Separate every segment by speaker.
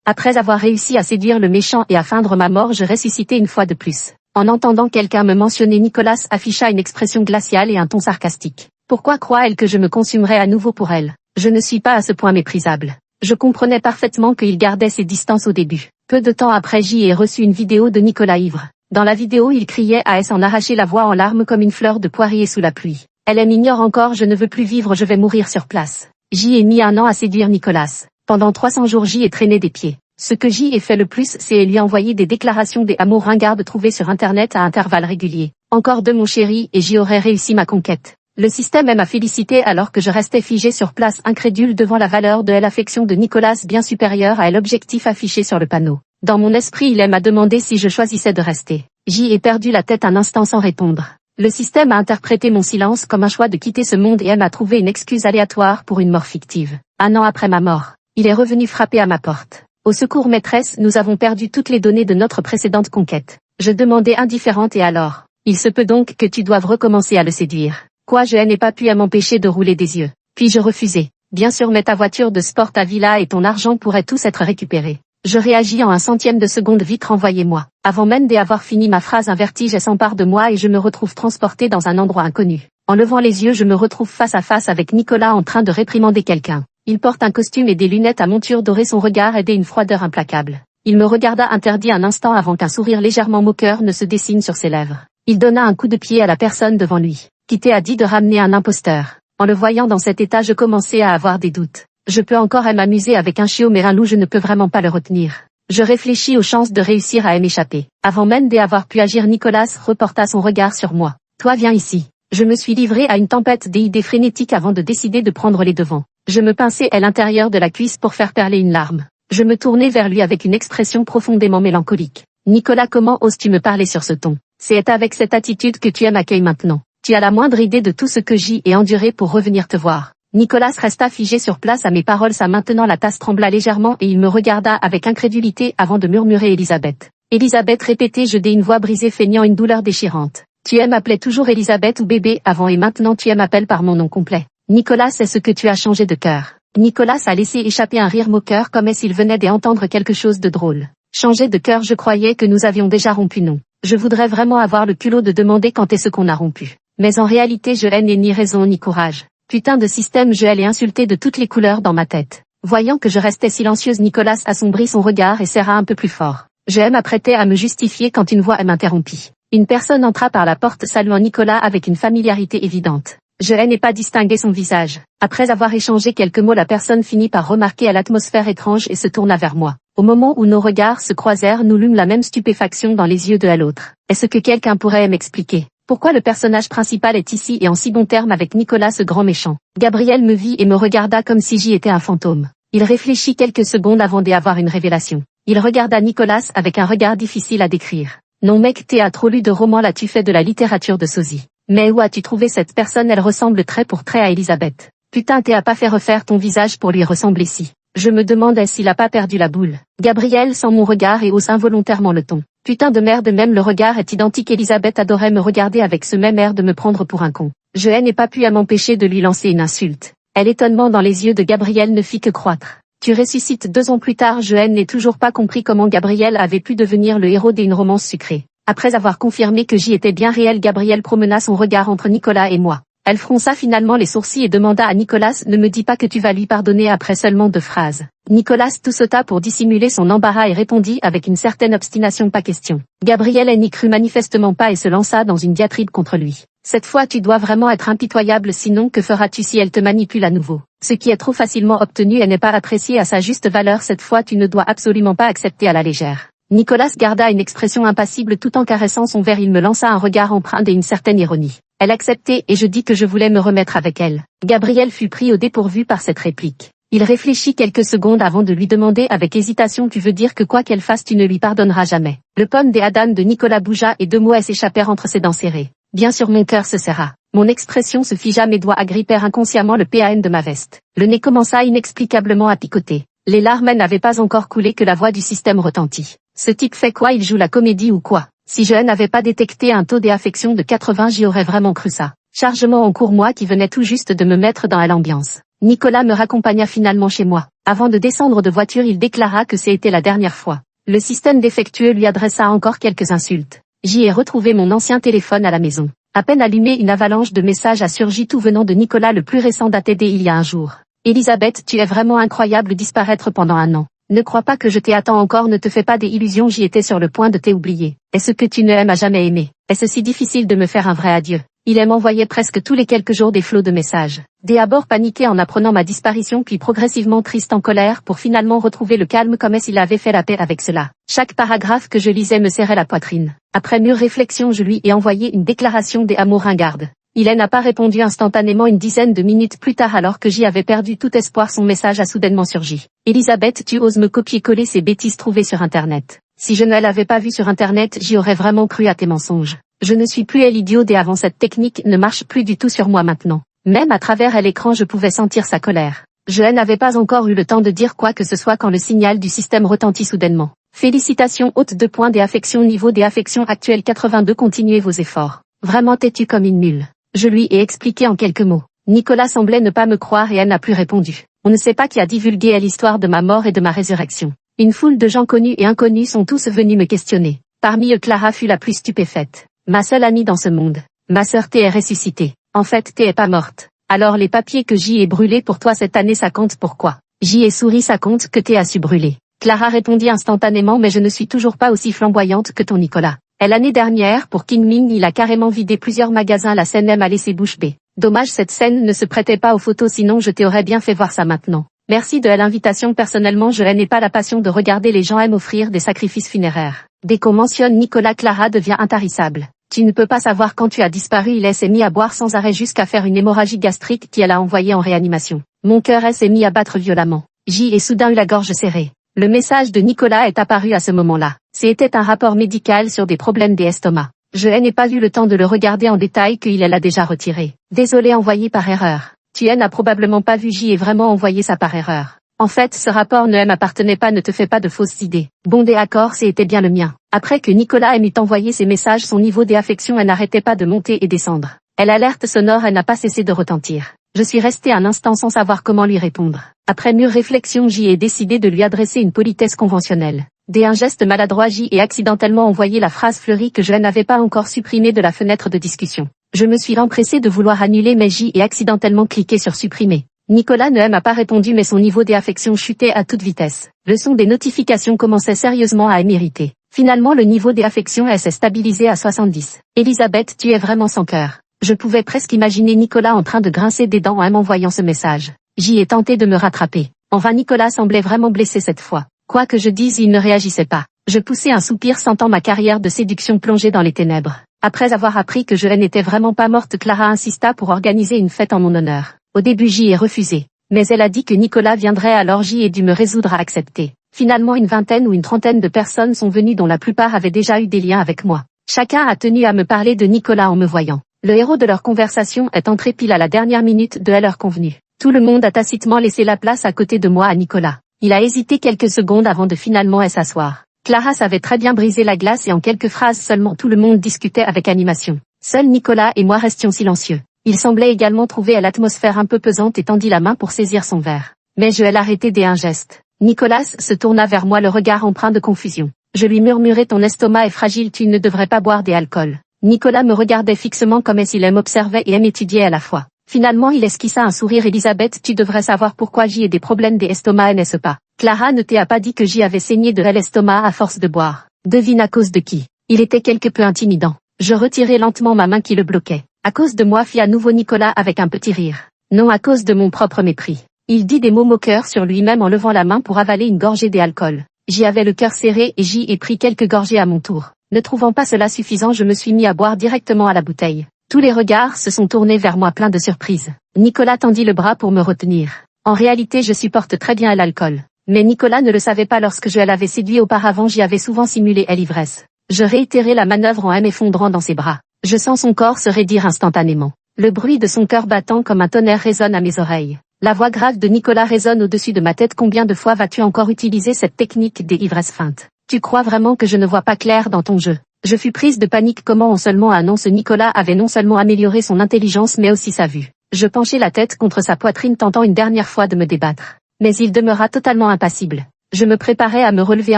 Speaker 1: Après avoir réussi à séduire le méchant et à feindre ma mort, je ressuscitais une fois de plus. En entendant quelqu'un me mentionner, Nicolas afficha une expression glaciale et un ton sarcastique. Pourquoi croit-elle que je me consumerais à nouveau pour elle? Je ne suis pas à ce point méprisable. Je comprenais parfaitement qu'il gardait ses distances au début. Peu de temps après, j'y ai reçu une vidéo de Nicolas ivre. Dans la vidéo, il criait à s'en arracher la voix en larmes comme une fleur de poirier sous la pluie. Elle m'ignore encore, je ne veux plus vivre, je vais mourir sur place. J'y ai mis 1 an à séduire Nicolas. Pendant 300 jours, j'y ai traîné des pieds. Ce que j'y ai fait le plus, c'est lui envoyer des déclarations des amours ringardes trouvées sur internet à intervalles réguliers. Encore de mon chéri et j'y aurais réussi ma conquête. Le système m'a félicité alors que je restais figé sur place, incrédule devant la valeur de l'affection de Nicolas bien supérieure à l'objectif affiché sur le panneau. Dans mon esprit, il m'a demandé si je choisissais de rester. J'y ai perdu la tête un instant sans répondre. Le système a interprété mon silence comme un choix de quitter ce monde et m'a trouvé une excuse aléatoire pour une mort fictive. 1 an après ma mort, il est revenu frapper à ma porte. Au secours maîtresse, nous avons perdu toutes les données de notre précédente conquête. Je demandais indifférente et alors? Il se peut donc que tu doives recommencer à le séduire. Quoi, je n'ai pas pu m'empêcher de rouler des yeux. Puis je refusai. Bien sûr, mais ta voiture de sport, ta villa et ton argent pourraient tous être récupérés. Je réagis en 1/100 de seconde, vite renvoyez-moi. Avant même d'avoir fini ma phrase, un vertige s'empare de moi et je me retrouve transporté dans un endroit inconnu. En levant les yeux, je me retrouve face à face avec Nicolas en train de réprimander quelqu'un. Il porte un costume et des lunettes à monture dorée, son regard est d'une froideur implacable. Il me regarda interdit un instant avant qu'un sourire légèrement moqueur ne se dessine sur ses lèvres. Il donna un coup de pied à la personne devant lui. Kitty a dit de ramener un imposteur. En le voyant dans cet état, je commençais à avoir des doutes. Je peux encore m'amuser avec un chiot, mais un loup, je ne peux vraiment pas le retenir. Je réfléchis aux chances de réussir à m'échapper. Avant même d'avoir pu agir, Nicolas reporta son regard sur moi. Toi, viens ici. Je me suis livré à une tempête d'idées frénétiques avant de décider de prendre les devants. Je me pinçai à l'intérieur de la cuisse pour faire perler une larme. Je me tournai vers lui avec une expression profondément mélancolique. Nicolas, comment oses-tu me parler sur ce ton? C'est avec cette attitude que tu m'accueilles maintenant. Tu as la moindre idée de tout ce que j'y ai enduré pour revenir te voir. Nicolas resta figé sur place à mes paroles, sa maintenant la tasse trembla légèrement et il me regarda avec incrédulité avant de murmurer Elisabeth. Elisabeth, répétai-je d'une voix brisée feignant une douleur déchirante. Tu m'appelais toujours Elisabeth ou bébé avant et maintenant tu m'appelles par mon nom complet. Nicolas, est-ce que tu as changé de cœur? Nicolas a laissé échapper un rire moqueur comme s'il venait d'entendre quelque chose de drôle. Changer de cœur, je croyais que nous avions déjà rompu, non. Je voudrais vraiment avoir le culot de demander quand est-ce qu'on a rompu. Mais en réalité je n'ai ni raison ni courage. Putain de système, je l'ai insulté de toutes les couleurs dans ma tête. Voyant que je restais silencieuse, Nicolas assombrit son regard et serra un peu plus fort. Je m'apprêtais à me justifier quand une voix m'interrompit. Une personne entra par la porte saluant Nicolas avec une familiarité évidente. Je n'ai pas distingué son visage. Après avoir échangé quelques mots, la personne finit par remarquer l'atmosphère étrange et se tourna vers moi. Au moment où nos regards se croisèrent, nous lûmes la même stupéfaction dans les yeux de l'autre. Est-ce que quelqu'un pourrait m'expliquer pourquoi le personnage principal est ici et en si bons termes avec Nicolas, ce grand méchant? Gabriel me vit et me regarda comme si j'y étais un fantôme. Il réfléchit quelques secondes avant d'avoir une révélation. Il regarda Nicolas avec un regard difficile à décrire. Non mec, t'as trop lu de romans là, tu fais de la littérature de sosie. Mais où as-tu trouvé cette personne? Elle ressemble trait pour trait à Elisabeth. Putain, t'as pas fait refaire ton visage pour lui ressembler si. Je me demandais s'il a pas perdu la boule. Gabriel sent mon regard et hausse involontairement le ton. Putain de merde, même le regard est identique. Elisabeth adorait me regarder avec ce même air de me prendre pour un con. Je n'ai pas pu m'empêcher de lui lancer une insulte. L'étonnement dans les yeux de Gabriel ne fit que croître. Tu ressuscites 2 ans plus tard. Je n'ai toujours pas compris comment Gabriel avait pu devenir le héros d'une romance sucrée. Après avoir confirmé que j'y étais bien réel, Gabriel promena son regard entre Nicolas et moi. Elle fronça finalement les sourcils et demanda à Nicolas, ne me dis pas que tu vas lui pardonner après seulement 2 phrases. Nicolas toussota pour dissimuler son embarras et répondit avec une certaine obstination, pas question. Gabriel n'y crut manifestement pas et se lança dans une diatribe contre lui. Cette fois tu dois vraiment être impitoyable, sinon que feras-tu si elle te manipule à nouveau? Ce qui est trop facilement obtenu et n'est pas apprécié à sa juste valeur, cette fois tu ne dois absolument pas accepter à la légère. Nicolas garda une expression impassible tout en caressant son verre. Il me lança un regard empreint d'une certaine ironie. Elle acceptait et je dis que je voulais me remettre avec elle. Gabriel fut pris au dépourvu par cette réplique. Il réfléchit quelques secondes avant de lui demander avec hésitation, tu veux dire que quoi qu'elle fasse tu ne lui pardonneras jamais? Le pomme des Adam de Nicolas bougea et 2 mots s'échappèrent entre ses dents serrées. Bien sûr, mon cœur se serra. Mon expression se figea, mes doigts agrippèrent inconsciemment le PAN de ma veste. Le nez commença inexplicablement à picoter. Les larmes n'avaient pas encore coulé que la voix du système retentit. Ce type fait quoi? Il joue la comédie ou quoi? Si je n'avais pas détecté un taux d'affection de 80, j'y aurais vraiment cru ça. Chargement en cours, moi qui venais tout juste de me mettre dans l'ambiance. Nicolas me raccompagna finalement chez moi. Avant de descendre de voiture, il déclara que c'était la dernière fois. Le système défectueux lui adressa encore quelques insultes. J'y ai retrouvé mon ancien téléphone à la maison. À peine allumé, une avalanche de messages a surgi, tout venant de Nicolas, le plus récent daté il y a un jour. Elisabeth, tu es vraiment incroyable, disparaître pendant un an. Ne crois pas que je t'ai attends encore, ne te fais pas des illusions, j'y étais sur le point de t'oublier. Est-ce que tu ne aimes à jamais aimé? Est-ce si difficile de me faire un vrai adieu? Il m'envoyait presque tous les quelques jours des flots de messages. D'abord paniqué en apprenant ma disparition, puis progressivement triste, en colère, pour finalement retrouver le calme comme s'il avait fait la paix avec cela. Chaque paragraphe que je lisais me serrait la poitrine. Après mûre réflexion, je lui ai envoyé une déclaration d'amour ringarde. Il n'a pas répondu instantanément. Une dizaine de minutes plus tard, alors que j'y avais perdu tout espoir, son message a soudainement surgi. Elisabeth, tu oses me copier-coller ces bêtises trouvées sur Internet. Si je ne l'avais pas vu sur Internet, j'y aurais vraiment cru à tes mensonges. Je ne suis plus elle, idiot, et avant cette technique ne marche plus du tout sur moi maintenant. Même à travers l'écran, je pouvais sentir sa colère. Je n'avais pas encore eu le temps de dire quoi que ce soit quand le signal du système retentit soudainement. Félicitations, hôte de points des affections, niveau des affections actuel 82, continuez vos efforts. Vraiment têtu comme une mule. Je lui ai expliqué en quelques mots. Nicolas semblait ne pas me croire et elle n'a plus répondu. On ne sait pas qui a divulgué l'histoire de ma mort et de ma résurrection. Une foule de gens connus et inconnus sont tous venus me questionner. Parmi eux, Clara fut la plus stupéfaite. Ma seule amie dans ce monde. Ma sœur, t'es ressuscitée. En fait, t'es pas morte. Alors les papiers que j'y ai brûlés pour toi cette année, ça compte pourquoi? J'y ai souri, ça compte que t'es su brûler. Clara répondit instantanément, mais je ne suis toujours pas aussi flamboyante que ton Nicolas. Et l'année dernière, pour King Ming, il a carrément vidé plusieurs magasins, la scène m'a laissé bouche bée. Dommage, cette scène ne se prêtait pas aux photos, sinon je t'aurais bien fait voir ça maintenant. Merci de l'invitation. Personnellement, je n'ai pas la passion de regarder les gens offrir des sacrifices funéraires. Dès qu'on mentionne Nicolas, Clara devient intarissable. Tu ne peux pas savoir quand tu as disparu, il s'est mis à boire sans arrêt jusqu'à faire une hémorragie gastrique qui l'a envoyé en réanimation. Mon cœur s'est mis à battre violemment. J'y ai soudain eu la gorge serrée. Le message de Nicolas est apparu à ce moment-là. C'était un rapport médical sur des problèmes d'estomac. Je n'ai pas eu le temps de le regarder en détail qu'il l'a déjà retiré. Désolé, envoyé par erreur. Tu n'as probablement pas vu, j'y ai vraiment envoyé ça par erreur. En fait, ce rapport ne m'appartenait pas, ne te fais pas de fausses idées. Bon, d'accord, c'était bien le mien. Après que Nicolas m'eut envoyé ses messages, son niveau d'affection n'arrêtait pas de monter et descendre. L'alerte sonore n'a pas cessé de retentir. Je suis resté un instant sans savoir comment lui répondre. Après mûre réflexion, j'y ai décidé de lui adresser une politesse conventionnelle. Dès un geste maladroit, j'y ai accidentellement envoyé la phrase fleurie que je n'avais pas encore supprimée de la fenêtre de discussion. Je me suis empressé de vouloir annuler, mais j'y ai accidentellement cliqué sur supprimer. Nicolas ne m'a pas répondu, mais son niveau d'affection chutait à toute vitesse. Le son des notifications commençait sérieusement à m'irriter. Finalement, le niveau d'affection s'est stabilisé à 70. Elisabeth, tu es vraiment sans cœur. Je pouvais presque imaginer Nicolas en train de grincer des dents en m'envoyant ce message. J'y ai tenté de me rattraper. En vain, Nicolas semblait vraiment blessé cette fois. Quoi que je dise, il ne réagissait pas. Je poussai un soupir, sentant ma carrière de séduction plonger dans les ténèbres. Après avoir appris que je n'étais vraiment pas morte, Clara insista pour organiser une fête en mon honneur. Au début, j'y ai refusé. Mais elle a dit que Nicolas viendrait, alors j'y ai dû me résoudre à accepter. Finalement, une vingtaine ou une trentaine de personnes sont venues, dont la plupart avaient déjà eu des liens avec moi. Chacun a tenu à me parler de Nicolas en me voyant. Le héros de leur conversation est entré pile à la dernière minute de l'heure convenue. Tout le monde a tacitement laissé la place à côté de moi à Nicolas. Il a hésité quelques secondes avant de finalement s'asseoir. Clara savait très bien briser la glace et en quelques phrases seulement tout le monde discutait avec animation. Seul Nicolas et moi restions silencieux. Il semblait également trouver l'atmosphère un peu pesante et tendit la main pour saisir son verre. Mais je l'ai arrêté dès un geste. Nicolas se tourna vers moi, le regard empreint de confusion. Je lui murmurai, ton estomac est fragile, tu ne devrais pas boire d'alcool. Nicolas me regardait fixement comme s'il m'observait et m'étudiait à la fois. Finalement, il esquissa un sourire. Elisabeth, tu devrais savoir pourquoi j'y ai des problèmes d'estomac, n'est-ce pas? Clara ne t'a pas dit que j'y avais saigné de l'estomac à force de boire. Devine à cause de qui? Il était quelque peu intimidant. Je retirai lentement ma main qui le bloquait. À cause de moi, fit à nouveau Nicolas avec un petit rire. Non, à cause de mon propre mépris. Il dit des mots moqueurs sur lui-même en levant la main pour avaler une gorgée d'alcool. J'y avais le cœur serré et j'y ai pris quelques gorgées à mon tour. Ne trouvant pas cela suffisant, je me suis mis à boire directement à la bouteille. Tous les regards se sont tournés vers moi pleins de surprise. Nicolas tendit le bras pour me retenir. En réalité, je supporte très bien l'alcool. Mais Nicolas ne le savait pas, lorsque je l'avais séduit auparavant, j'y avais souvent simulé l'ivresse. Je réitérai la manœuvre en m'effondrant dans ses bras. Je sens son corps se raidir instantanément. Le bruit de son cœur battant comme un tonnerre résonne à mes oreilles. La voix grave de Nicolas résonne au-dessus de ma tête. Combien de fois vas-tu encore utiliser cette technique des ivresses feintes? Tu crois vraiment que je ne vois pas clair dans ton jeu? Je fus prise de panique. Comment en seulement un an ce Nicolas avait non seulement amélioré son intelligence mais aussi sa vue. Je penchai la tête contre sa poitrine tentant une dernière fois de me débattre. Mais il demeura totalement impassible. Je me préparais à me relever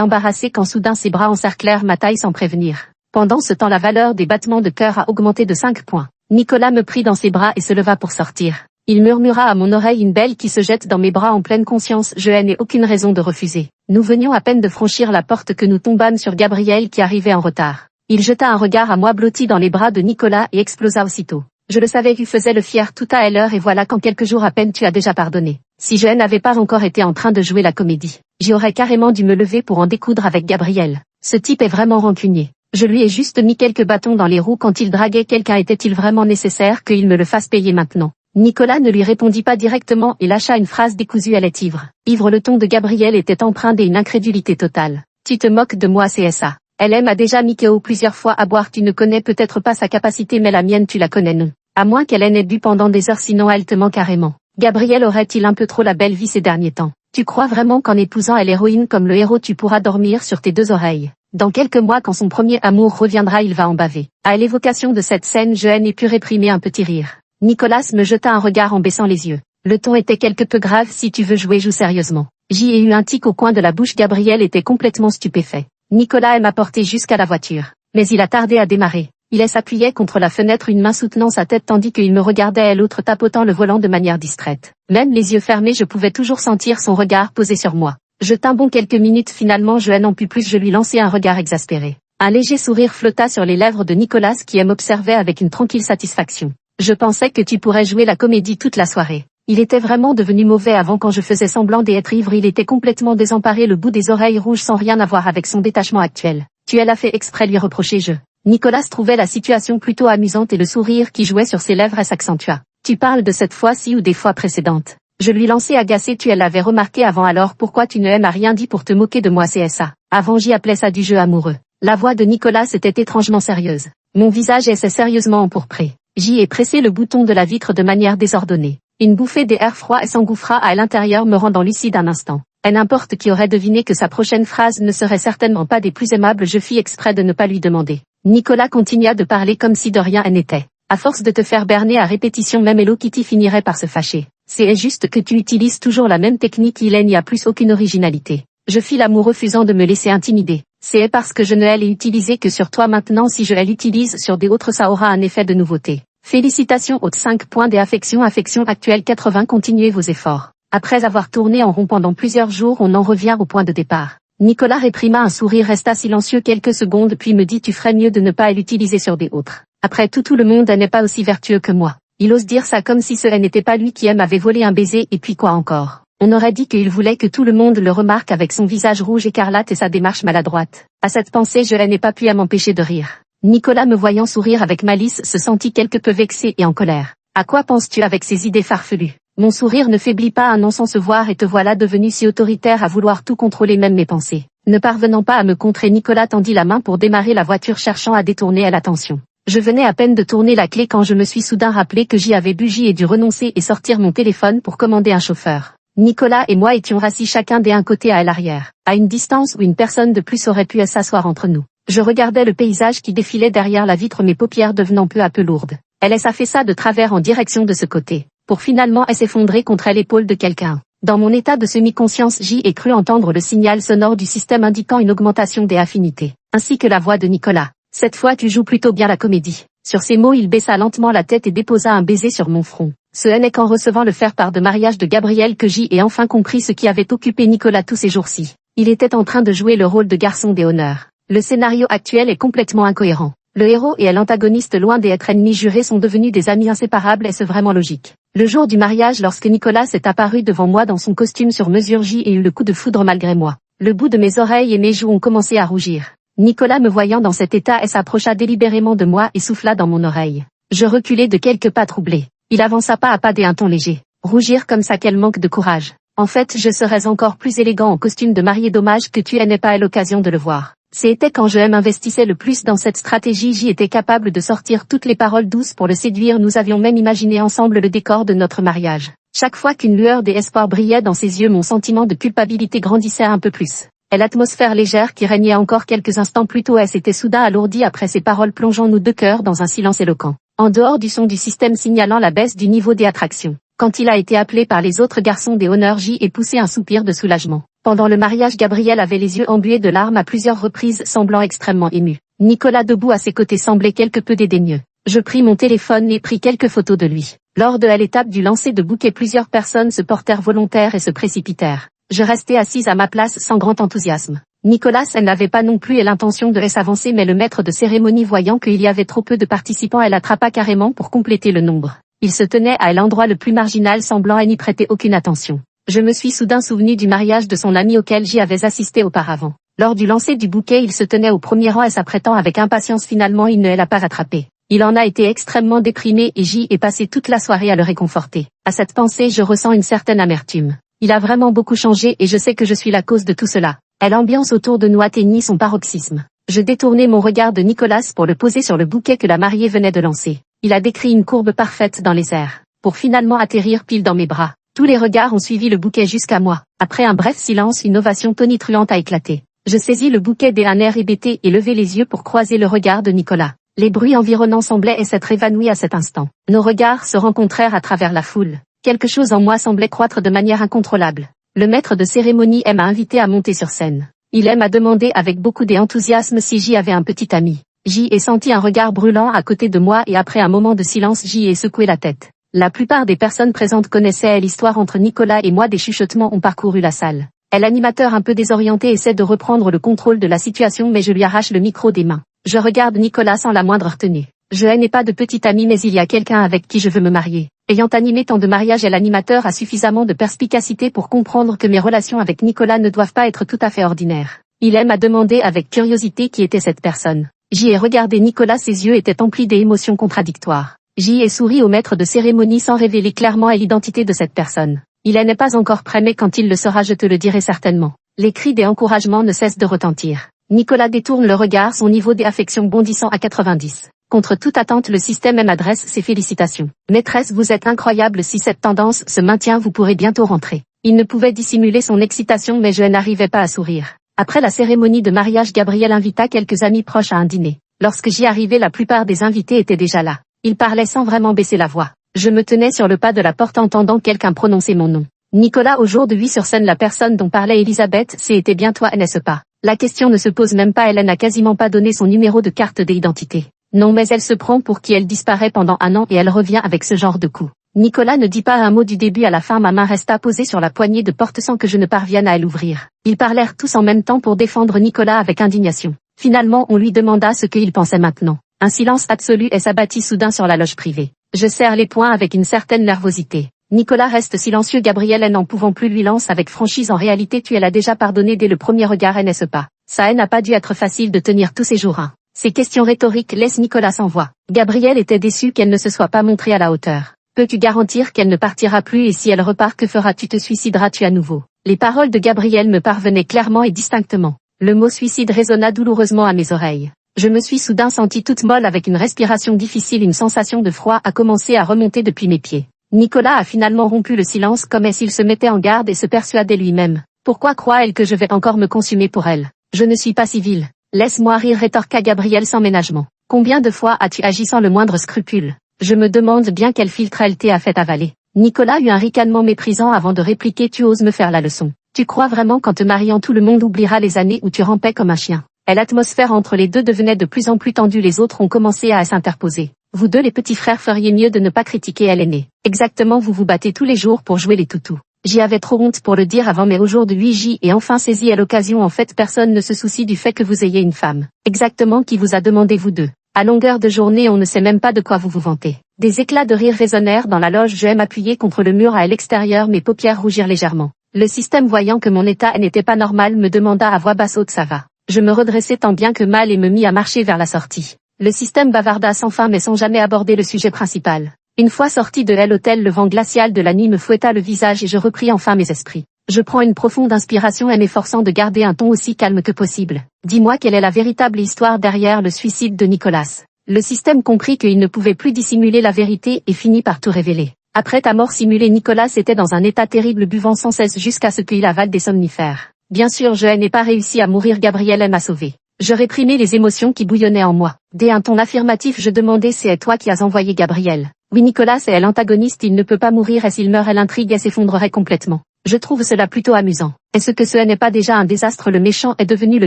Speaker 1: embarrassé quand soudain ses bras encerclèrent ma taille sans prévenir. Pendant ce temps la valeur des battements de cœur a augmenté de 5 points. Nicolas me prit dans ses bras et se leva pour sortir. Il murmura à mon oreille une belle qui se jette dans mes bras en pleine conscience, je n'ai aucune raison de refuser. Nous venions à peine de franchir la porte que nous tombâmes sur Gabriel qui arrivait en retard. Il jeta un regard à moi blotti dans les bras de Nicolas et explosa aussitôt. Je le savais, tu faisais le fier tout à l'heure et voilà qu'en quelques jours à peine tu as déjà pardonné. Si je n'avais pas encore été en train de jouer la comédie, j'y aurais carrément dû me lever pour en découdre avec Gabriel. Ce type est vraiment rancunier. Je lui ai juste mis quelques bâtons dans les roues quand il draguait quelqu'un. Était-il vraiment nécessaire qu'il me le fasse payer maintenant? Nicolas ne lui répondit pas directement et lâcha une phrase décousue. Elle est ivre. Ivre, le ton de Gabriel était empreint d'une incrédulité totale. Tu te moques de moi, c'est ça. Elle m'a déjà mis KO plusieurs fois à boire. Tu ne connais peut-être pas sa capacité mais la mienne tu la connais non. À moins qu'elle ait bu pendant des heures sinon elle te ment carrément. Gabriel aurait-il un peu trop la belle vie ces derniers temps? Tu crois vraiment qu'en épousant l'héroïne comme le héros tu pourras dormir sur tes deux oreilles? Dans quelques mois quand son premier amour reviendra il va en baver. À l'évocation de cette scène je n'ai pu réprimer un petit rire. Nicolas me jeta un regard en baissant les yeux. Le ton était quelque peu grave. Si tu veux jouer, joue sérieusement. J'y ai eu un tic au coin de la bouche. Gabriel était complètement stupéfait. Nicolas m'a porté jusqu'à la voiture. Mais il a tardé à démarrer. Il s'appuyait contre la fenêtre, une main soutenant sa tête tandis qu'il me regardait et l'autre tapotant le volant de manière distraite. Même les yeux fermés je pouvais toujours sentir son regard posé sur moi. Je tins bon quelques minutes, finalement je n'en pus plus, je lui lançai un regard exaspéré. Un léger sourire flotta sur les lèvres de Nicolas qui m'observait avec une tranquille satisfaction. Je pensais que tu pourrais jouer la comédie toute la soirée. Il était vraiment devenu mauvais avant quand je faisais semblant d'être ivre, il était complètement désemparé, le bout des oreilles rouges sans rien à voir avec son détachement actuel. Tu l'as fait exprès, lui reprochai-je. Nicolas trouvait la situation plutôt amusante et le sourire qui jouait sur ses lèvres s'accentua. Tu parles de cette fois-ci ou des fois précédentes? Je lui lançai agacé. Tu l'avais remarqué avant, alors pourquoi tu ne m'as rien dit pour te moquer de moi? C'est ça. Avant j'y appelais ça du jeu amoureux. La voix de Nicolas était étrangement sérieuse. Mon visage s'est sérieusement empourpré. J'y ai pressé le bouton de la vitre de manière désordonnée. Une bouffée d'air froid s'engouffra à l'intérieur me rendant lucide un instant. Et n'importe qui aurait deviné que sa prochaine phrase ne serait certainement pas des plus aimables. Je fis exprès de ne pas lui demander. Nicolas continua de parler comme si de rien n'était. À force de te faire berner à répétition, même Hello Kitty finirait par se fâcher. C'est juste que tu utilises toujours la même technique, il n'y a plus aucune originalité. Je fis l'amour refusant de me laisser intimider. C'est parce que je ne l'ai utilisé que sur toi maintenant, si je l'utilise sur des autres ça aura un effet de nouveauté. Félicitations aux 5 points des affections actuelle 80, continuez vos efforts. Après avoir tourné en rond pendant plusieurs jours, on en revient au point de départ. Nicolas réprima un sourire, resta silencieux quelques secondes puis me dit tu ferais mieux de ne pas l'utiliser sur des autres. Après tout le monde n'est pas aussi vertueux que moi. Il ose dire ça comme si ce n'était pas lui qui m'avait volé un baiser et puis quoi encore. On aurait dit qu'il voulait que tout le monde le remarque avec son visage rouge écarlate et sa démarche maladroite. À cette pensée je n'ai pas pu m'empêcher de rire. Nicolas me voyant sourire avec malice se sentit quelque peu vexé et en colère. À quoi penses-tu avec ces idées farfelues? Mon sourire ne faiblit pas un an sans se voir et te voilà devenu si autoritaire à vouloir tout contrôler, même mes pensées. Ne parvenant pas à me contrer, Nicolas tendit la main pour démarrer la voiture cherchant à détourner l'attention. Je venais à peine de tourner la clé quand je me suis soudain rappelé que j'y avais bu. J'y ai dû renoncer et sortir mon téléphone pour commander un chauffeur. Nicolas et moi étions rassis chacun d'un côté à l'arrière, à une distance où une personne de plus aurait pu s'asseoir entre nous. Je regardais le paysage qui défilait derrière la vitre, mes paupières devenant peu à peu lourdes. Elle s'affaissa de travers en direction de ce côté, pour finalement s'effondrer contre l'épaule de quelqu'un. Dans mon état de semi-conscience, j'y ai cru entendre le signal sonore du système indiquant une augmentation des affinités, ainsi que la voix de Nicolas. Cette fois tu joues plutôt bien la comédie. Sur ces mots il baissa lentement la tête et déposa un baiser sur mon front. Ce n'est qu'en recevant le faire-part de mariage de Gabriel que j'y ai enfin compris ce qui avait occupé Nicolas tous ces jours-ci. Il était en train de jouer le rôle de garçon des honneurs. Le scénario actuel est complètement incohérent. Le héros et l'antagoniste, loin d'être ennemis jurés, sont devenus des amis inséparables. Est-ce vraiment logique? Le jour du mariage, lorsque Nicolas est apparu devant moi dans son costume sur mesure, j'y ai eu le coup de foudre malgré moi. Le bout de mes oreilles et mes joues ont commencé à rougir. Nicolas, me voyant dans cet état, s'approcha délibérément de moi et souffla dans mon oreille. Je reculai de quelques pas troublé. Il avança pas à pas d'un ton léger. Rougir comme ça, quel manque de courage. En fait, je serais encore plus élégant en costume de mariée, dommage que tu n'aies pas eu l'occasion de le voir. C'était quand je m'investissais le plus dans cette stratégie, j'y étais capable de sortir toutes les paroles douces pour le séduire. Nous avions même imaginé ensemble le décor de notre mariage. Chaque fois qu'une lueur d'espoir brillait dans ses yeux, mon sentiment de culpabilité grandissait un peu plus. Et l'atmosphère légère qui régnait encore quelques instants plus tôt s'était soudain alourdie après ces paroles, plongeant nous deux cœurs dans un silence éloquent. En dehors du son du système signalant la baisse du niveau des attractions. Quand il a été appelé par les autres garçons des honneurs, J et poussé un soupir de soulagement. Pendant le mariage, Gabriel avait les yeux embués de larmes à plusieurs reprises, semblant extrêmement ému. Nicolas debout à ses côtés semblait quelque peu dédaigneux. Je pris mon téléphone et pris quelques photos de lui. Lors de l'étape du lancer de bouquet, plusieurs personnes se portèrent volontaires et se précipitèrent. Je restais assise à ma place sans grand enthousiasme. Nicolas, elle n'avait pas non plus l'intention de s'avancer, mais le maître de cérémonie, voyant qu'il y avait trop peu de participants, elle attrapa carrément pour compléter le nombre. Il se tenait à l'endroit le plus marginal, semblant à n'y prêter aucune attention. Je me suis soudain souvenu du mariage de son ami auquel j'y avais assisté auparavant. Lors du lancer du bouquet, il se tenait au premier rang et s'apprêtant avec impatience. Finalement, il ne l'a pas rattrapé. Il en a été extrêmement déprimé et j'y ai passé toute la soirée à le réconforter. À cette pensée, je ressens une certaine amertume. Il a vraiment beaucoup changé et je sais que je suis la cause de tout cela. L'ambiance autour de nous atteignit son paroxysme. Je détournai mon regard de Nicolas pour le poser sur le bouquet que la mariée venait de lancer. Il a décrit une courbe parfaite dans les airs, pour finalement atterrir pile dans mes bras. Tous les regards ont suivi le bouquet jusqu'à moi. Après un bref silence, une ovation tonitruante a éclaté. Je saisis le bouquet d'un air hébété et levai les yeux pour croiser le regard de Nicolas. Les bruits environnants semblaient s'être évanouis à cet instant. Nos regards se rencontrèrent à travers la foule. Quelque chose en moi semblait croître de manière incontrôlable. Le maître de cérémonie m'a invité à monter sur scène. Il m'a demandé avec beaucoup d'enthousiasme si j'y avais un petit ami. J'y ai senti un regard brûlant à côté de moi et après un moment de silence, j'y ai secoué la tête. La plupart des personnes présentes connaissaient l'histoire entre Nicolas et moi. Des chuchotements ont parcouru la salle. L'animateur, un peu désorienté, essaie de reprendre le contrôle de la situation, mais je lui arrache le micro des mains. Je regarde Nicolas sans la moindre retenue. Je n'ai pas de petit ami, mais il y a quelqu'un avec qui je veux me marier. Ayant animé tant de mariages, l'animateur a suffisamment de perspicacité pour comprendre que mes relations avec Nicolas ne doivent pas être tout à fait ordinaires. Il m'a demandé avec curiosité qui était cette personne. J'y ai regardé Nicolas, ses yeux étaient emplis d'émotions contradictoires. J'y ai souri au maître de cérémonie sans révéler clairement l'identité de cette personne. Il n'est pas encore prêt, mais quand il le sera, je te le dirai certainement. Les cris d'encouragement ne cessent de retentir. Nicolas détourne le regard, son niveau d'affection bondissant à 90. Contre toute attente, le système m'adresse ses félicitations. Maîtresse, vous êtes incroyable, si cette tendance se maintient, vous pourrez bientôt rentrer. Il ne pouvait dissimuler son excitation, mais je n'arrivais pas à sourire. Après la cérémonie de mariage, Gabriel invita quelques amis proches à un dîner. Lorsque j'y arrivais, la plupart des invités étaient déjà là. Ils parlaient sans vraiment baisser la voix. Je me tenais sur le pas de la porte entendant quelqu'un prononcer mon nom. Nicolas, au jour de lui sur scène, la personne dont parlait Elisabeth, c'était bien toi, n'est-ce pas? La question ne se pose même pas, elle n'a quasiment pas donné son numéro de carte d'identité. Non, mais elle se prend pour qui? Elle disparaît pendant un an et elle revient avec ce genre de coup. Nicolas ne dit pas un mot du début à la fin, ma main resta posée sur la poignée de porte sans que je ne parvienne à l'ouvrir. Ils parlèrent tous en même temps pour défendre Nicolas avec indignation. Finalement, on lui demanda ce qu'il pensait maintenant. Un silence absolu s'abattit soudain sur la loge privée. Je serre les poings avec une certaine nervosité. Nicolas reste silencieux. Gabriel, n'en pouvant plus, lui lance avec franchise, en réalité tu l'as déjà pardonné dès le premier regard, n'est-ce pas? Ça n'a pas dû être facile de tenir tous ces jours. Ces questions rhétoriques laissent Nicolas sans voix. Gabriel était déçu qu'elle ne se soit pas montrée à la hauteur. Peux-tu garantir qu'elle ne partira plus, et si elle repart, que feras-tu? Te suicideras-tu à nouveau? Les paroles de Gabriel me parvenaient clairement et distinctement. Le mot suicide résonna douloureusement à mes oreilles. Je me suis soudain sentie toute molle avec une respiration difficile, une sensation de froid a commencé à remonter depuis mes pieds. Nicolas a finalement rompu le silence comme s'il se mettait en garde et se persuadait lui-même. Pourquoi croit-elle que je vais encore me consumer pour elle? Je ne suis pas civile. Laisse-moi rire, rétorqua Gabriel sans ménagement. Combien de fois as-tu agi sans le moindre scrupule? Je me demande bien quel filtre elle t'a fait avaler. Nicolas eut un ricanement méprisant avant de répliquer, tu oses me faire la leçon. Tu crois vraiment qu'en te mariant tout le monde oubliera les années où tu rampais comme un chien? L'atmosphère entre les deux devenait de plus en plus tendue, les autres ont commencé à s'interposer. Vous deux les petits frères feriez mieux de ne pas critiquer l'aîné. Exactement, vous vous battez tous les jours pour jouer les toutous. J'y avais trop honte pour le dire avant, mais aujourd'hui j'y ai enfin saisi à l'occasion. En fait, personne ne se soucie du fait que vous ayez une femme. Exactement, qui vous a demandé vous deux? À longueur de journée, on ne sait même pas de quoi vous vous vantez. Des éclats de rire résonnèrent dans la loge. Je m'appuyai contre le mur à l'extérieur, mes paupières rougirent légèrement. Le système, voyant que mon état n'était pas normal, me demanda à voix basse haute, ça va? Je me redressai tant bien que mal et me mis à marcher vers la sortie. Le système bavarda sans fin mais sans jamais aborder le sujet principal. Une fois sorti de l'hôtel, le vent glacial de la nuit me fouetta le visage et je repris enfin mes esprits. Je prends une profonde inspiration et m'efforçant de garder un ton aussi calme que possible. Dis-moi, quelle est la véritable histoire derrière le suicide de Nicolas? Le système comprit qu'il ne pouvait plus dissimuler la vérité et finit par tout révéler. Après ta mort simulée, Nicolas était dans un état terrible, buvant sans cesse jusqu'à ce qu'il avale des somnifères. Bien sûr, je n'ai pas réussi à mourir, Gabriel m'a sauvé. Je réprimais les émotions qui bouillonnaient en moi. Dès un ton affirmatif je demandais c'est toi qui as envoyé Gabriel. Oui Nicolas est l'antagoniste, il ne peut pas mourir et s'il meurt l'intrigue s'effondrerait complètement. Je trouve cela plutôt amusant. Est-ce que ce n'est pas déjà un désastre? Le méchant est devenu le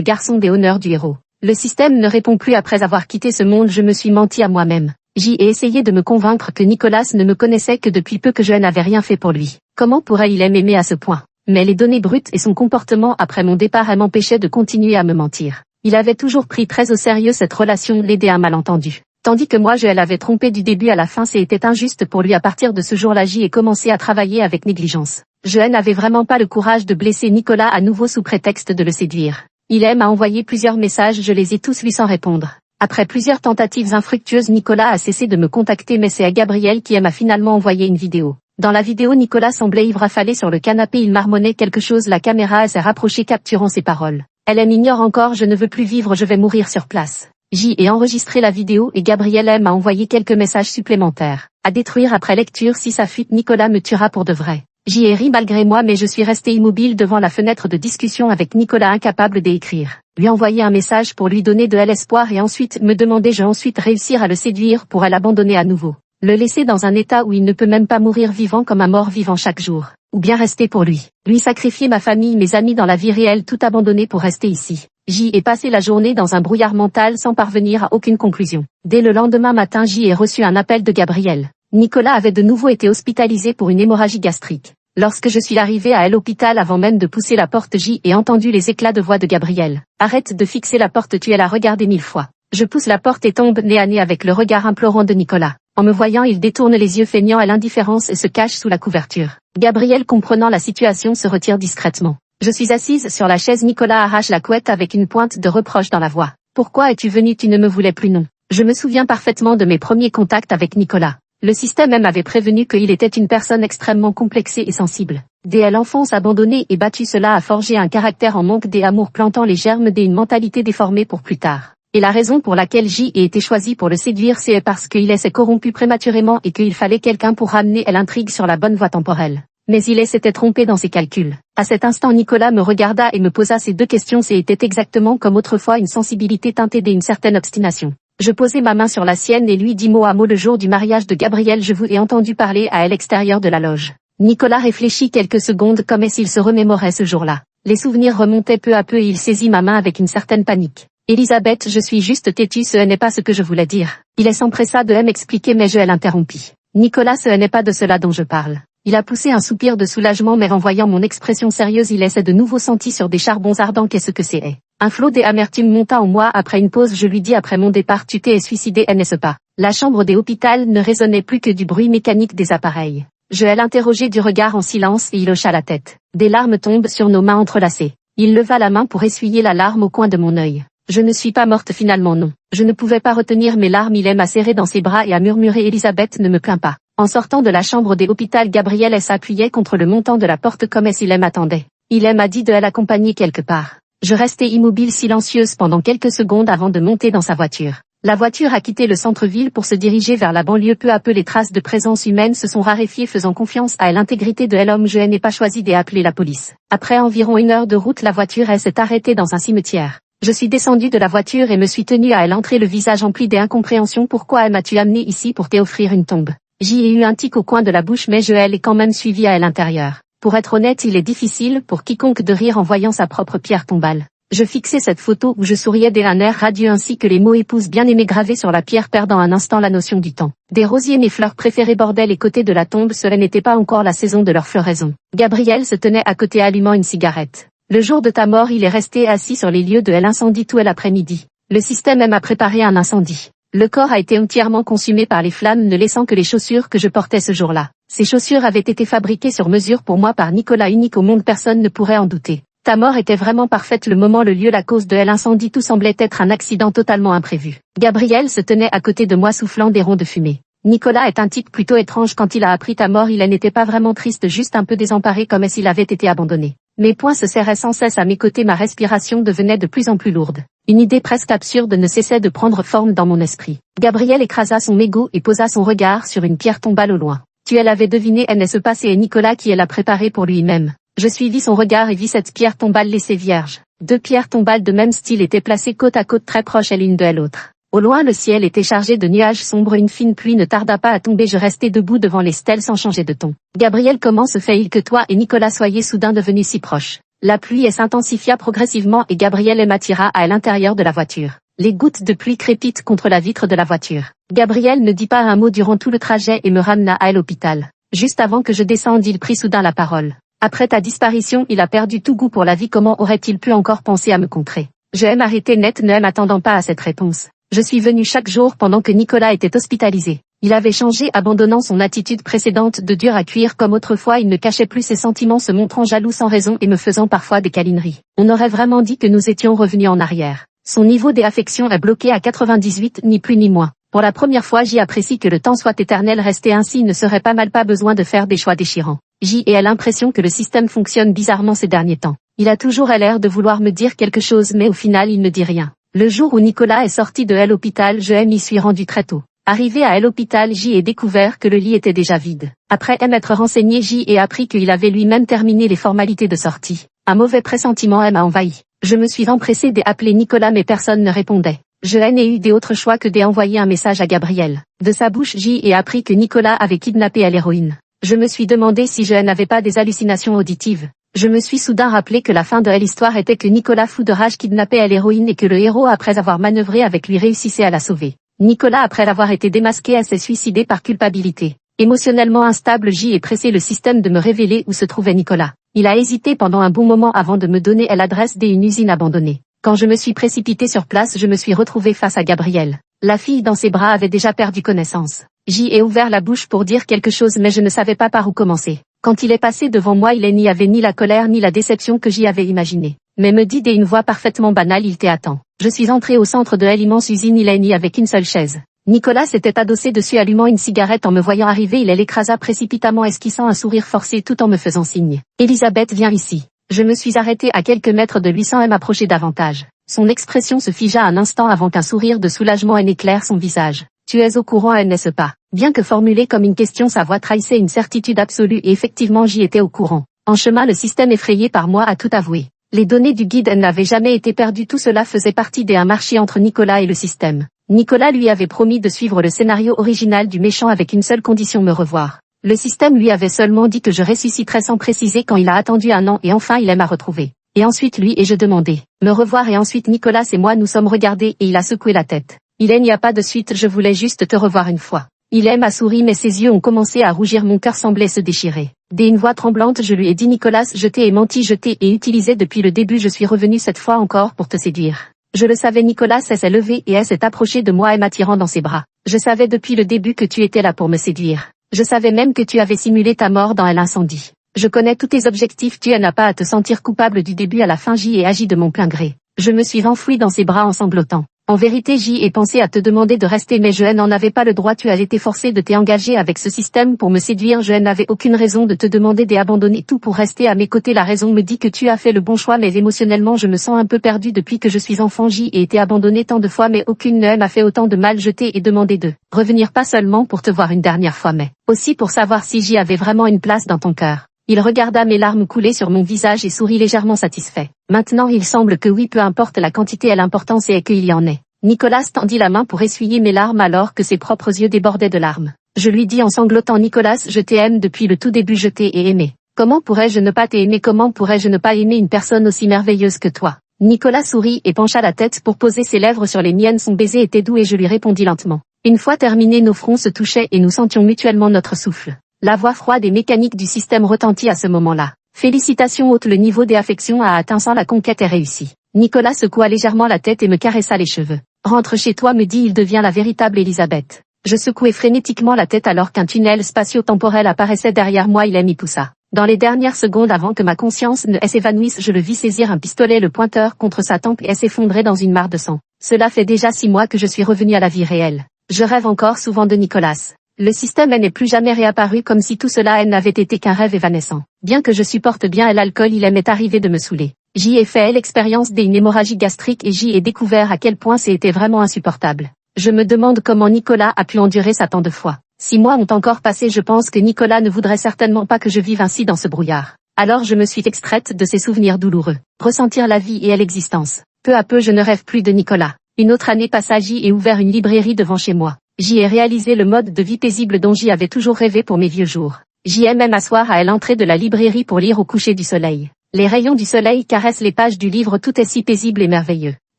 Speaker 1: garçon des honneurs du héros. Le système ne répond plus après avoir quitté ce monde, je me suis menti à moi-même. J'y ai essayé de me convaincre que Nicolas ne me connaissait que depuis peu, que je n'avais rien fait pour lui. Comment pourrait-il m'aimer à ce point? Mais les données brutes et son comportement après mon départ m'empêchaient de continuer à me mentir. Il avait toujours pris très au sérieux cette relation, l'aider à un malentendu. Tandis que moi je l'avais trompé du début à la fin, c'était injuste pour lui. À partir de ce jour-là j'y ai commencé à travailler avec négligence. Je n'avais vraiment pas le courage de blesser Nicolas à nouveau sous prétexte de le séduire. Il m'a envoyé plusieurs messages, je les ai tous lus sans répondre. Après plusieurs tentatives infructueuses, Nicolas a cessé de me contacter, mais c'est à Gabriel qui m'a finalement envoyé une vidéo. Dans la vidéo, Nicolas semblait ivre affalé sur le canapé, il marmonnait quelque chose, la caméra s'est rapprochée capturant ses paroles. Elle m'ignore encore, je ne veux plus vivre, je vais mourir sur place. J'y ai enregistré la vidéo et Gabriel m'a envoyé quelques messages supplémentaires. À détruire après lecture, si ça fuite, Nicolas me tuera pour de vrai. J'y ai ri malgré moi, mais je suis resté immobile devant la fenêtre de discussion avec Nicolas, incapable d'écrire. Lui envoyer un message pour lui donner de l'espoir et ensuite me demander je ensuite réussir à le séduire pour l'abandonner à nouveau. Le laisser dans un état où il ne peut même pas mourir vivant comme un mort vivant chaque jour. Ou bien rester pour lui. Lui sacrifier ma famille, mes amis dans la vie réelle, tout abandonner pour rester ici. J'y ai passé la journée dans un brouillard mental sans parvenir à aucune conclusion. Dès le lendemain matin, j'y ai reçu un appel de Gabriel. Nicolas avait de nouveau été hospitalisé pour une hémorragie gastrique. Lorsque je suis arrivé à l'hôpital, avant même de pousser la porte, j'y ai entendu les éclats de voix de Gabriel. Arrête de fixer la porte, tu l'as regardé 1000 fois. Je pousse la porte et tombe nez à nez avec le regard implorant de Nicolas. En me voyant, il détourne les yeux feignant à l'indifférence et se cache sous la couverture. Gabriel, comprenant la situation, se retire discrètement. Je suis assise sur la chaise, Nicolas arrache la couette avec une pointe de reproche dans la voix. Pourquoi es-tu venu? Tu ne me voulais plus, non? Je me souviens parfaitement de mes premiers contacts avec Nicolas. Le système m'avait prévenu qu'il était une personne extrêmement complexée et sensible. Dès l'enfance abandonnée et battue, cela a forgé un caractère en manque d'amour, plantant les germes d'une mentalité déformée pour plus tard. Et la raison pour laquelle j'y ai été choisi pour le séduire, c'est parce qu'il s'est corrompu prématurément et qu'il fallait quelqu'un pour ramener l'intrigue sur la bonne voie temporelle. Mais il s'était trompé dans ses calculs. À cet instant, Nicolas me regarda et me posa ces deux questions. C'était exactement comme autrefois, une sensibilité teintée d'une certaine obstination. Je posai ma main sur la sienne et lui dis mot à mot le jour du mariage de Gabriel, je vous ai entendu parler à l'extérieur de la loge. Nicolas réfléchit quelques secondes comme s'il se remémorait ce jour-là. Les souvenirs remontaient peu à peu et il saisit ma main avec une certaine panique. Elisabeth, je suis juste têtue, ce n'est pas ce que je voulais dire. Il s'empressa de m'expliquer mais je l'interrompis. Nicolas, ce n'est pas de cela dont je parle. Il a poussé un soupir de soulagement mais en voyant mon expression sérieuse il s'est de nouveau senti sur des charbons ardents. Qu'est-ce que c'est? Un flot d'amertume monta en moi. Après une pause, je lui dis après mon départ, tu t'es suicidé, n'est-ce pas? La chambre des hôpitaux ne résonnait plus que du bruit mécanique des appareils. Je l'interrogeai du regard en silence et il hocha la tête. Des larmes tombent sur nos mains entrelacées. Il leva la main pour essuyer la larme au coin de mon œil. Je ne suis pas morte finalement, non. Je ne pouvais pas retenir mes larmes. Il m'a serré dans ses bras et a murmuré Elisabeth, ne me plains pas. En sortant de la chambre des hôpitaux, Gabriel s'appuyait contre le montant de la porte comme s'il m'attendait. Il m'a dit de l'accompagner quelque part. Je restai immobile, silencieuse pendant quelques secondes avant de monter dans sa voiture. La voiture a quitté le centre-ville pour se diriger vers la banlieue. Peu à peu, les traces de présence humaine se sont raréfiées, faisant confiance à l'intégrité de l'homme. Je n'ai pas choisi d'appeler la police. Après environ 1 heure de route, la voiture s'est arrêtée dans un cimetière. Je suis descendue de la voiture et me suis tenue à l'entrée, le visage empli d'incompréhension. Pourquoi m'as-tu amené ici? Pour t'offrir une tombe. J'y ai eu un tic au coin de la bouche mais je l'ai quand même suivi à l'intérieur. Pour être honnête, il est difficile pour quiconque de rire en voyant sa propre pierre tombale. Je fixais cette photo où je souriais d'un air radieux ainsi que les mots épouse bien-aimée gravés sur la pierre, perdant un instant la notion du temps. Des rosiers, mes fleurs préférées, bordaient les côtés de la tombe, cela n'était pas encore la saison de leur floraison. Gabriel se tenait à côté allumant une cigarette. Le jour de ta mort, il est resté assis sur les lieux de l'incendie tout l'après-midi. Le système m'a préparé un incendie. Le corps a été entièrement consumé par les flammes, ne laissant que les chaussures que je portais ce jour-là. Ces chaussures avaient été fabriquées sur mesure pour moi par Nicolas, unique au monde, personne ne pourrait en douter. Ta mort était vraiment parfaite, le moment, le lieu, la cause de l'incendie, tout semblait être un accident totalement imprévu. Gabriel se tenait à côté de moi soufflant des ronds de fumée. Nicolas est un type plutôt étrange. Quand il a appris ta mort, il n'était pas vraiment triste, juste un peu désemparé comme s'il avait été abandonné. Mes poings se serraient sans cesse à mes côtés, ma respiration devenait de plus en plus lourde. Une idée presque absurde ne cessait de prendre forme dans mon esprit. Gabriel écrasa son mégot et posa son regard sur une pierre tombale au loin. Tu l'avais deviné, n'est-ce pas? C'est Nicolas qui l'a préparée pour lui-même. Je suivis son regard et vis cette pierre tombale laissée vierge. 2 pierres tombales de même style étaient placées côte à côte très proches l'une de l'autre. Au loin le ciel était chargé de nuages sombres, une fine pluie ne tarda pas à tomber, je restai debout devant les stèles sans changer de ton. Gabriel, comment se fait-il que toi et Nicolas soyez soudain devenus si proches? La pluie s'intensifia progressivement et Gabriel m'attira à l'intérieur de la voiture. Les gouttes de pluie crépitent contre la vitre de la voiture. Gabriel ne dit pas un mot durant tout le trajet et me ramena à l'hôpital. Juste avant que je descende, il prit soudain la parole. Après ta disparition, il a perdu tout goût pour la vie, comment aurait-il pu encore penser à me contrer? Je aime arrêter net, ne m'attendant pas à cette réponse. Je suis venu chaque jour pendant que Nicolas était hospitalisé. Il avait changé, abandonnant son attitude précédente de dur à cuire comme autrefois, il ne cachait plus ses sentiments, se montrant jaloux sans raison et me faisant parfois des câlineries. On aurait vraiment dit que nous étions revenus en arrière. Son niveau d'affection est bloqué à 98, ni plus ni moins. Pour la première fois, j'y apprécie que le temps soit éternel, rester ainsi ne serait pas mal, pas besoin de faire des choix déchirants. J'y ai l'impression que le système fonctionne bizarrement ces derniers temps. Il a toujours l'air de vouloir me dire quelque chose mais au final il ne dit rien. Le jour où Nicolas est sorti de l'hôpital, je m'y suis rendu très tôt. Arrivé à l'hôpital, j'y ai découvert que le lit était déjà vide. Après m'être renseigné, j'y ai appris qu'il avait lui-même terminé les formalités de sortie. Un mauvais pressentiment m'a envahi. Je me suis empressé d'appeler Nicolas mais personne ne répondait. Je n'ai eu d'autre choix que d'envoyer un message à Gabriel. De sa bouche, j'y ai appris que Nicolas avait kidnappé l'héroïne. Je me suis demandé si je n'avais pas des hallucinations auditives. Je me suis soudain rappelé que la fin de l'histoire était que Nicolas, fou de rage, kidnappait l'héroïne et que le héros, après avoir manœuvré avec lui, réussissait à la sauver. Nicolas, après avoir été démasqué, s'est suicidé par culpabilité. Émotionnellement instable, j'y ai pressé le système de me révéler où se trouvait Nicolas. Il a hésité pendant un bon moment avant de me donner l'adresse d'une usine abandonnée. Quand je me suis précipité sur place, je me suis retrouvé face à Gabriel. La fille dans ses bras avait déjà perdu connaissance. J'y ai ouvert la bouche pour dire quelque chose mais je ne savais pas par où commencer. Quand il est passé devant moi, il n'y avait ni la colère ni la déception que j'y avais imaginé. Mais me dit d'une voix parfaitement banale, il t'attend. Je suis entré au centre de l'immense usine, il n'y avait qu'une seule chaise. Nicolas s'était adossé dessus allumant une cigarette. En me voyant arriver, il l'écrasa précipitamment, esquissant un sourire forcé tout en me faisant signe. Elisabeth, viens ici. Je me suis arrêté à quelques mètres de lui sans m'approcher davantage. Son expression se figea un instant avant qu'un sourire de soulagement n'éclaire son visage. Tu es au courant, n'est-ce pas? Bien que formulée comme une question, sa voix trahissait une certitude absolue et effectivement j'y étais au courant. En chemin, le système effrayé par moi a tout avoué. Les données du guide n'avaient jamais été perdues, tout cela faisait partie d'un marché entre Nicolas et le système. Nicolas lui avait promis de suivre le scénario original du méchant avec une seule condition, me revoir. Le système lui avait seulement dit que je ressusciterais sans préciser quand. Il a attendu un an et enfin il m'a retrouvé. Et ensuite lui et je demandais. Me revoir et ensuite Nicolas et moi nous sommes regardés et il a secoué la tête. Il n'y a pas de suite, je voulais juste te revoir une fois. Il m'a souri mais ses yeux ont commencé à rougir, mon cœur semblait se déchirer. D'une voix tremblante je lui ai dit Nicolas, je t'ai menti, je t'ai utilisé depuis le début, je suis revenu cette fois encore pour te séduire. Je le savais. Nicolas s'est levé et s'est approché de moi m'attirant dans ses bras. Je savais depuis le début que tu étais là pour me séduire. Je savais même que tu avais simulé ta mort dans l'incendie. Je connais tous tes objectifs, tu n'as pas à te sentir coupable du début à la fin, j'y ai agi de mon plein gré. Je me suis enfoui dans ses bras en sanglotant. En vérité j'y ai pensé à te demander de rester mais je n'en avais pas le droit, tu as été forcé de t'engager avec ce système pour me séduire, je n'avais aucune raison de te demander d'abandonner tout pour rester à mes côtés, la raison me dit que tu as fait le bon choix mais émotionnellement je me sens un peu perdu depuis que je suis enfant, j'y ai été abandonné tant de fois mais aucune ne m'a fait autant de mal, je t'ai demandé de revenir pas seulement pour te voir une dernière fois mais aussi pour savoir si j'y avais vraiment une place dans ton cœur. Il regarda mes larmes couler sur mon visage et sourit légèrement satisfait. Maintenant il semble que oui, peu importe la quantité et l'importance et qu'il y en ait. Nicolas tendit la main pour essuyer mes larmes alors que ses propres yeux débordaient de larmes. Je lui dis en sanglotant Nicolas, je t'aime depuis le tout début, je t'ai aimé. Comment pourrais-je ne pas t'aimer, comment pourrais-je ne pas aimer une personne aussi merveilleuse que toi? Nicolas sourit et pencha la tête pour poser ses lèvres sur les miennes, son baiser était doux et je lui répondis lentement. Une fois terminé, nos fronts se touchaient et nous sentions mutuellement notre souffle. La voix froide et mécanique du système retentit à ce moment-là. Félicitations hôte, le niveau des affections a atteint 100, la conquête est réussie. Nicolas secoua légèrement la tête et me caressa les cheveux. Rentre chez toi, me dit, il devient la véritable Elisabeth. Je secouai frénétiquement la tête alors qu'un tunnel spatio-temporel apparaissait derrière moi, il m'y poussa. Dans les dernières secondes avant que ma conscience ne s'évanouisse, je le vis saisir un pistolet, le pointeur contre sa tempe et s'effondrer dans une mare de sang. Cela fait déjà 6 mois que je suis revenu à la vie réelle. Je rêve encore souvent de Nicolas. Le système n'est plus jamais réapparu, comme si tout cela n'avait été qu'un rêve évanescent. Bien que je supporte bien l'alcool, il m'est arrivé de me saouler. J'y ai fait l'expérience d'une hémorragie gastrique et j'y ai découvert à quel point c'était vraiment insupportable. Je me demande comment Nicolas a pu endurer ça tant de fois. 6 mois ont encore passé, je pense que Nicolas ne voudrait certainement pas que je vive ainsi dans ce brouillard. Alors je me suis extraite de ces souvenirs douloureux. Ressentir la vie et l'existence. Peu à peu je ne rêve plus de Nicolas. Une autre année passe, j'y ai ouvert une librairie devant chez moi. J'y ai réalisé le mode de vie paisible dont j'y avais toujours rêvé pour mes vieux jours. J'y ai même asseoir à l'entrée de la librairie pour lire au coucher du soleil. Les rayons du soleil caressent les pages du livre, tout est si paisible et merveilleux.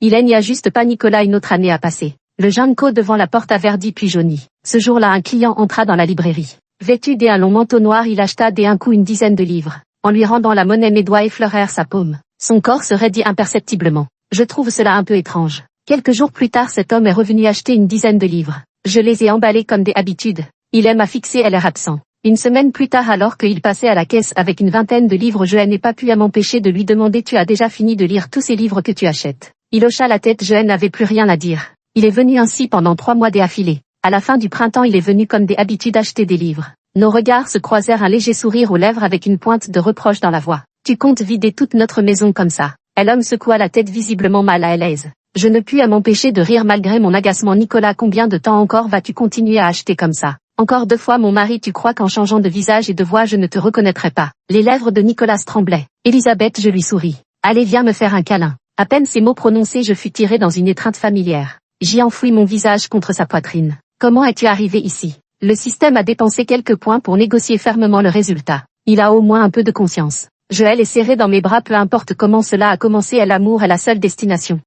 Speaker 1: Il n'y a juste pas Nicolas. Une autre année a passé. Le Junko devant la porte a verdi puis jauni. Ce jour-là un client entra dans la librairie. Vêtu d'un long manteau noir, il acheta d'un coup une dizaine de livres. En lui rendant la monnaie, mes doigts effleurèrent sa paume. Son corps se raidit imperceptiblement. Je trouve cela un peu étrange. Quelques jours plus tard, cet homme est revenu acheter une dizaine de livres. Je les ai emballés comme des habitudes. Il m'a fixé et l'air absent. Une semaine plus tard, alors qu'il passait à la caisse avec une vingtaine de livres, je n'ai pas pu m'empêcher de lui demander: tu as déjà fini de lire tous ces livres que tu achètes? Il hocha la tête, je n'avais plus rien à dire. Il est venu ainsi pendant 3 mois d'affilée. À la fin du printemps, il est venu comme des habitudes acheter des livres. Nos regards se croisèrent, un léger sourire aux lèvres avec une pointe de reproche dans la voix. Tu comptes vider toute notre maison comme ça? L'homme secoua la tête visiblement mal à l'aise. Je ne pus m'empêcher de rire malgré mon agacement. Nicolas, combien de temps encore vas-tu continuer à acheter comme ça? Encore 2 fois mon mari, tu crois qu'en changeant de visage et de voix je ne te reconnaîtrai pas? Les lèvres de Nicolas tremblaient. Elisabeth, je lui souris. Allez, viens me faire un câlin. À peine ces mots prononcés, je fus tiré dans une étreinte familière. J'y enfouis mon visage contre sa poitrine. Comment es-tu arrivé ici? Le système a dépensé quelques points pour négocier fermement le résultat. Il a au moins un peu de conscience. Je l'ai serré dans mes bras, peu importe comment cela a commencé, l'amour est la seule destination.